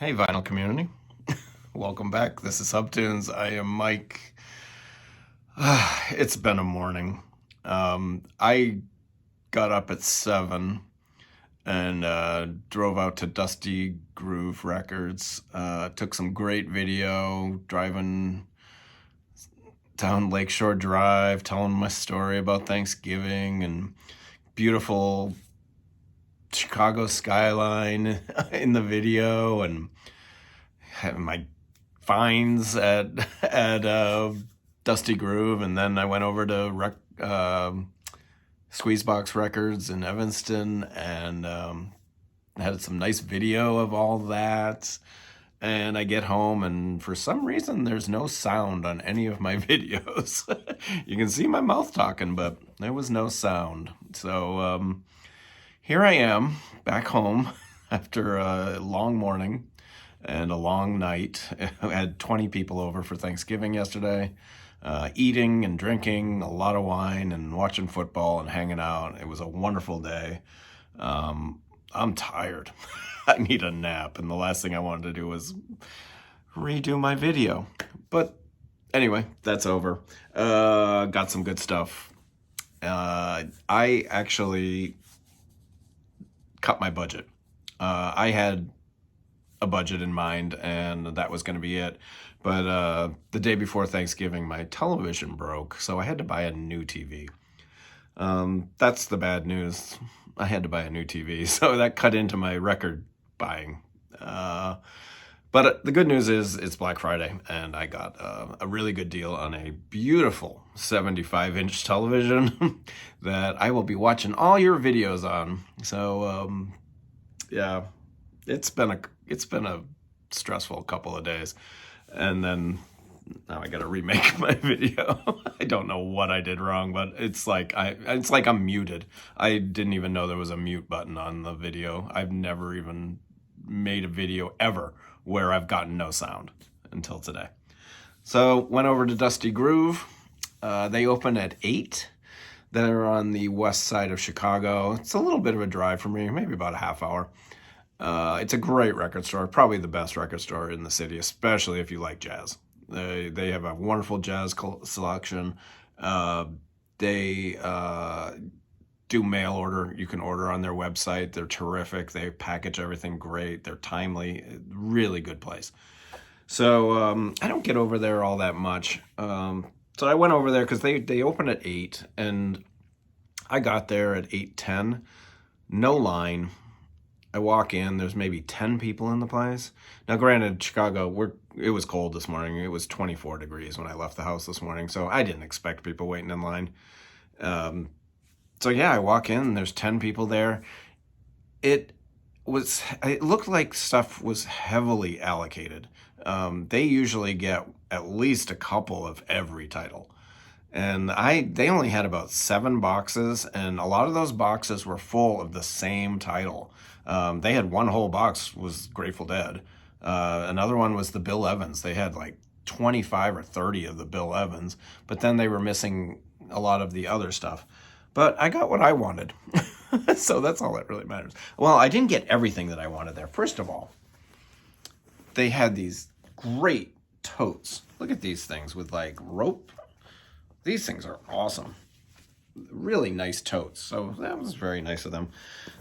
Hey, vinyl community. Welcome back. This is Subtunes. I am Mike. It's been a morning. I got up at 7 and drove out to Dusty Groove Records. Took some great video driving down Lakeshore Drive, telling my story about Thanksgiving and beautiful Chicago skyline in the video, and having my finds at Dusty Groove, and then I went over to Squeezebox Records in Evanston and had some nice video of all that. And I get home, and for some reason, there's no sound on any of my videos. You can see my mouth talking, but there was no sound. So here I am back home after a long morning and a long night. I had 20 people over for Thanksgiving yesterday, eating and drinking a lot of wine and watching football and hanging out. It was a wonderful day. I'm tired. I need a nap, and the last thing I wanted to do was redo my video. But anyway, that's over. Got some good stuff. I actually cut my budget. I had a budget in mind, and that was going to be it. But the day before Thanksgiving, my television broke, so I had to buy a new TV. That's the bad news. I had to buy a new TV, so that cut into my record buying. But the good news is it's Black Friday, and I got a really good deal on a beautiful 75-inch television that I will be watching all your videos on. So yeah, it's been a stressful couple of days, and then now I got to remake my video. I don't know what I did wrong, but it's like I'm muted. I didn't even know there was a mute button on the video. I've never even made a video ever where I've gotten no sound until today. So went over to Dusty Groove. They open at 8. They're on the west side of Chicago. It's a little bit of a drive for me, maybe about a half hour. It's a great record store, probably the best record store in the city, especially if you like jazz. They have a wonderful jazz selection. They do mail order. You can order on their website. They're terrific. They package everything great. They're timely. Really good place. So I don't get over there all that much. So I went over there because they open at 8, and I got there at 8:10. No line. I walk in, there's maybe 10 people in the place. Now, granted, Chicago, it was cold this morning. It was 24 degrees when I left the house this morning, so I didn't expect people waiting in line. So yeah, I walk in, and there's 10 people there. It looked like stuff was heavily allocated. They usually get at least a couple of every title. And they only had about 7 boxes, and a lot of those boxes were full of the same title. They had one whole box was Grateful Dead. Another one was the Bill Evans. They had like 25 or 30 of the Bill Evans, but then they were missing a lot of the other stuff. But I got what I wanted. So that's all that really matters. Well, I didn't get everything that I wanted there. First of all, they had these great totes. Look at these things with like rope. These things are awesome. Really nice totes. So that was very nice of them.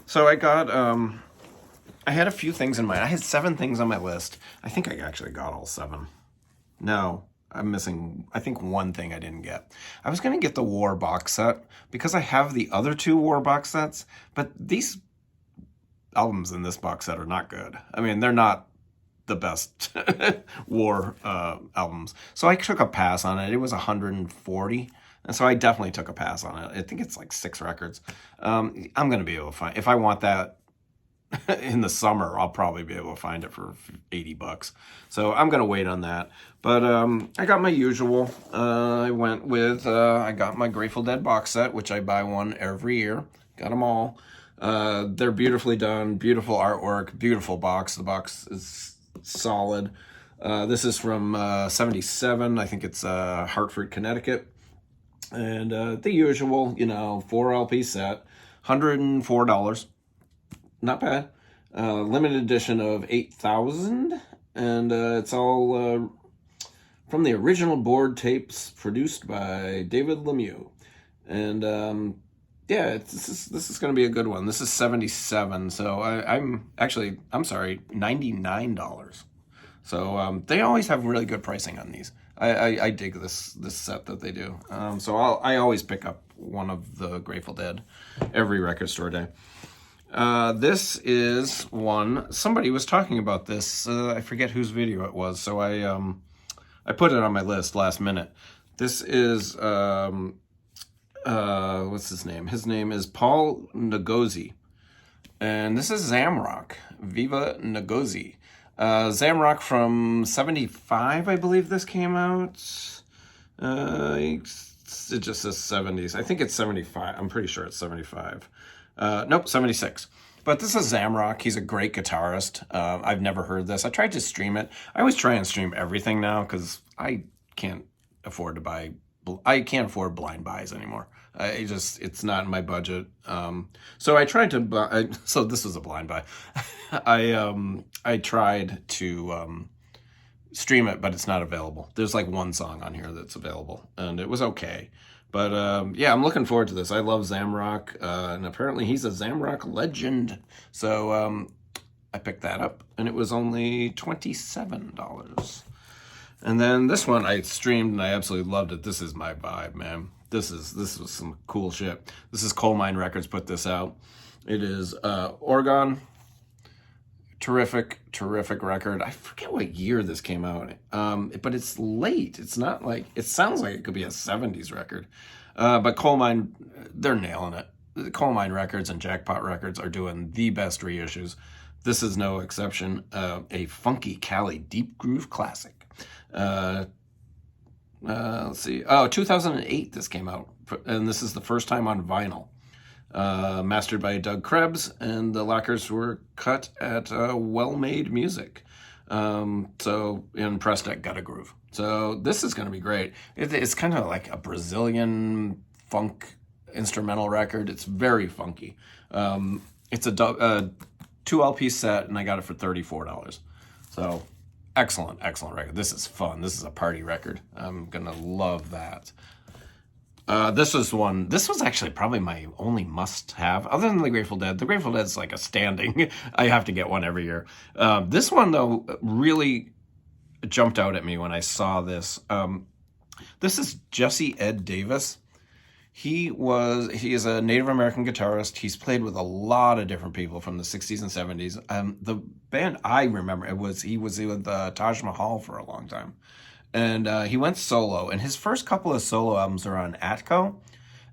So I got, I had a few things in mind. I had 7 things on my list. I think I actually got all 7. No, I'm missing, I think, 1 thing I didn't get. I was going to get the War box set because I have the other 2 War box sets, but these albums in this box set are not good. I mean, they're not the best War albums. So I took a pass on it. It was 140. And so I definitely took a pass on it. I think it's like 6 records. I'm going to be able to find, if I want that in the summer, I'll probably be able to find it for $80. So I'm going to wait on that. But I got my usual. I went with, I got my Grateful Dead box set, which I buy one every year. Got them all. They're beautifully done, beautiful artwork, beautiful box. The box is solid. This is from 77. I think it's Hartford, Connecticut. And the usual, 4 LP set, $104. Not bad. Limited edition of 8,000, and it's all from the original board tapes produced by David Lemieux. And yeah, this is going to be a good one. This is 77, so I'm sorry, $99. So they always have really good pricing on these. I dig this set that they do. So I always pick up one of the Grateful Dead every record store day. This is one, somebody was talking about this. I forget whose video it was, so I put it on my list last minute. This is what's his name? His name is Paul Ngozi, and this is Zamrock. Viva Ngozi. Zamrock from 75, I believe this came out. It just says 70s. I think it's 75. I'm pretty sure it's 75. Nope, 76. But this is Zamrock. He's a great guitarist. I've never heard this. I tried to stream it. I always try and stream everything now because I can't afford to buy. I can't afford blind buys anymore. It's not in my budget. So I tried to buy. So this was a blind buy. I tried to stream it, but it's not available. There's like one song on here that's available, and it was okay. But yeah, I'm looking forward to this. I love Zamrock, and apparently he's a Zamrock legend. So I picked that up, and it was only $27. And then this one I streamed, and I absolutely loved it. This is my vibe, man. This was some cool shit. This is Coal Mine Records put this out. It is Oregon. Terrific record. I forget what year this came out, but it's late. It's not like, it sounds like it could be a 70s record. But Coal Mine, they're nailing it. The Coal Mine Records and Jackpot Records are doing the best reissues. This is no exception. A funky Cali deep groove classic. Let's see. Oh, 2008 this came out, and this is the first time on vinyl. Mastered by Doug Krebs, and the lacquers were cut at Well Made Music. So in Prestec Got a Groove. So this is going to be great. It's kind of like a Brazilian funk instrumental record. It's very funky. It's a 2 LP set, and I got it for $34. So excellent record. This is fun. This is a party record. I'm gonna love that. This was actually probably my only must-have, other than the Grateful Dead. The Grateful Dead's like a standing. I have to get one every year. This one, though, really jumped out at me when I saw this. This is Jesse Ed Davis. He is a Native American guitarist. He's played with a lot of different people from the 60s and 70s. The band I remember, he was with Taj Mahal for a long time. And he went solo, and his first couple of solo albums are on Atco,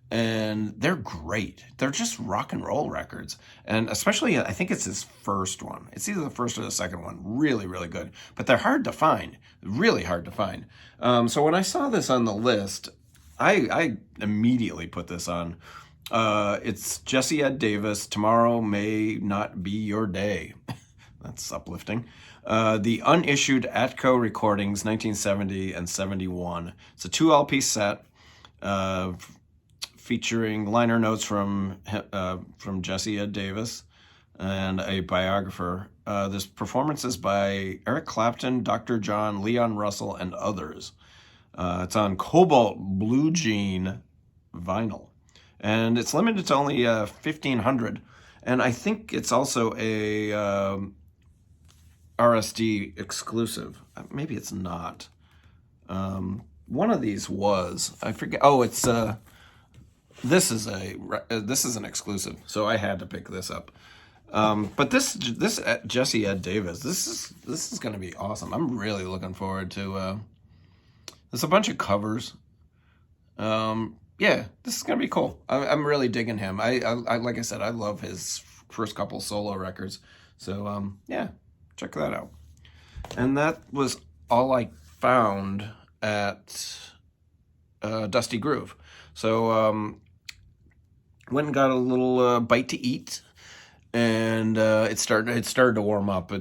and they're great. They're just rock and roll records. And especially, I think it's his first one. It's either the first or the second one. Really, really good. But they're hard to find. Really hard to find. So when I saw this on the list, I immediately put this on. It's Jesse Ed Davis, Tomorrow May Not Be Your Day. That's uplifting. The unissued Atco recordings, 1970 and 71. It's a 2 LP set featuring liner notes from Jesse Ed Davis and a biographer. There's performances by Eric Clapton, Dr. John, Leon Russell, and others. It's on Cobalt Blue Jean vinyl, and it's limited to only 1,500. And I think it's also a RSD exclusive. Maybe it's not. One of these was, I forget. Oh, it's this is an exclusive, so I had to pick this up. But this Jesse Ed Davis, this is going to be awesome. I'm really looking forward to. There's a bunch of covers. Yeah, this is gonna be cool. I'm really digging him. I like I said, I love his first couple solo records. So yeah, check that out. And that was all I found at Dusty Groove. So went and got a little bite to eat, and it started to warm up.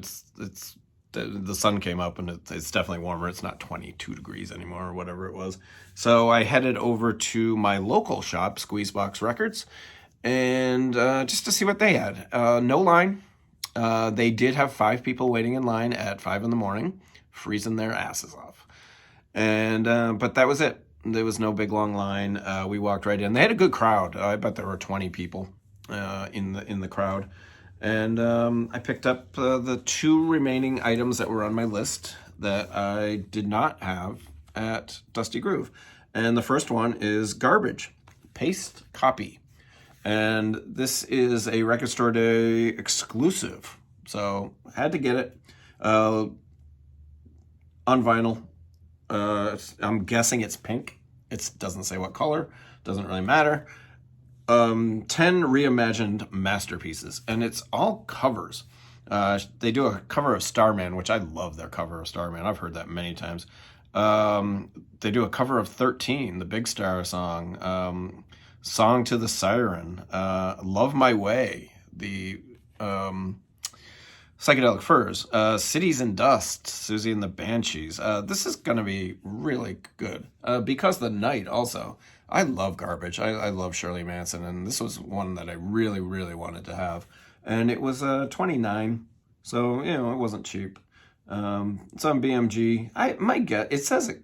The sun came up, and it's definitely warmer. It's not 22 degrees anymore or whatever it was. So I headed over to my local shop, Squeezebox Records, and just to see what they had. No line. They did have 5 people waiting in line at 5 in the morning, freezing their asses off. And but that was it. There was no big long line. We walked right in. They had a good crowd. I bet there were 20 people in the crowd. And I picked up the 2 remaining items that were on my list that I did not have at Dusty Groove. And the first one is Garbage, Paste Copy. And this is a Record Store Day exclusive. So I had to get it on vinyl. I'm guessing it's pink. It doesn't say what color. Doesn't really matter. 10 reimagined masterpieces. And it's all covers. They do a cover of Starman, which I love their cover of Starman. I've heard that many times. They do a cover of 13, the Big Star song. Song to the Siren. Love My Way. The Psychedelic Furs. Cities in Dust. Susie and the Banshees. This is going to be really good. Because the Night also. I love Garbage. I love Shirley Manson. And this was one that I really, really wanted to have. And it was $29. So, it wasn't cheap. It's on BMG. My guess, it says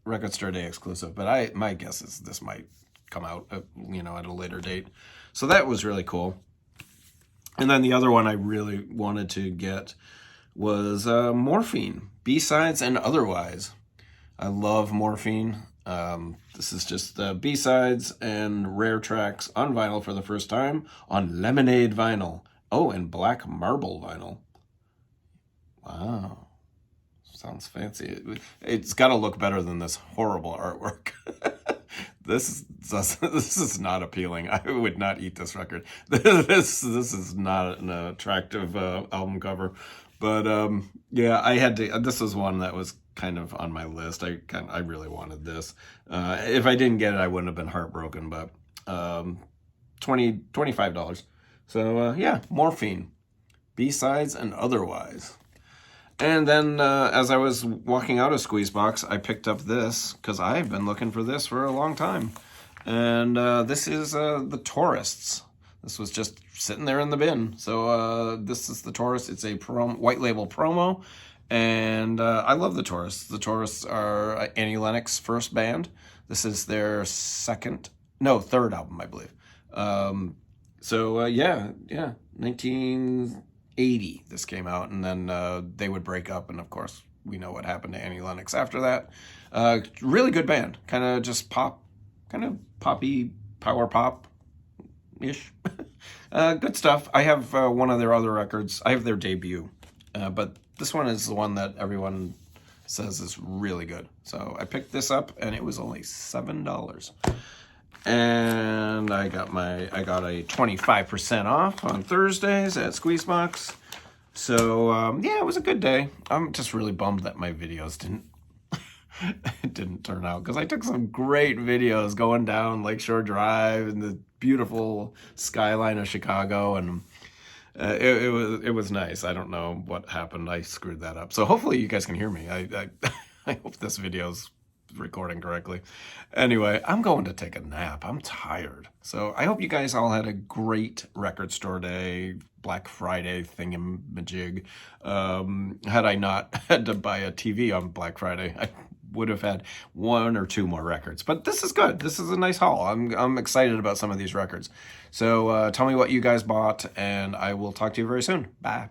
Record Store Day exclusive, but my guess is this might come out, at a later date. So that was really cool. And then the other one I really wanted to get was Morphine, B-sides and otherwise. I love Morphine. This is just B-sides and rare tracks on vinyl for the first time on Lemonade vinyl. Oh, and Black Marble vinyl. Wow. Sounds fancy. It's got to look better than this horrible artwork. This is not appealing. I would not eat this record. This is not an attractive album cover. But yeah, I had to. This was one that was kind of on my list. I really wanted this. If I didn't get it, I wouldn't have been heartbroken. But $25. So yeah, Morphine, B-sides and otherwise. And then as I was walking out of Squeezebox, I picked up this because I've been looking for this for a long time. And this is the Tourists. This was just sitting there in the bin. So this is the Tourists. It's a white label promo. And I love the Tourists. The Tourists are Annie Lennox's first band. This is their third album, I believe. So yeah, 1980 this came out, and then they would break up, and of course we know what happened to Annie Lennox after that. Really good band, kind of just pop, kind of poppy, power pop-ish. Good stuff. I have one of their other records. I have their debut, but this one is the one that everyone says is really good. So I picked this up, and it was only $7. And I got a 25% off on Thursdays at Squeezebox. So yeah, it was a good day. I'm just really bummed that my videos didn't turn out, because I took some great videos going down Lakeshore Drive and the beautiful skyline of Chicago, and it was nice. I don't know what happened. I screwed that up. So hopefully you guys can hear me. I hope this video's recording correctly. Anyway, I'm going to take a nap. I'm tired. So I hope you guys all had a great Record Store Day, Black Friday thingamajig. Had I not had to buy a TV on Black Friday, I would have had 1 or 2 more records. But this is good. This is a nice haul. I'm excited about some of these records. So tell me what you guys bought, and I will talk to you very soon. Bye.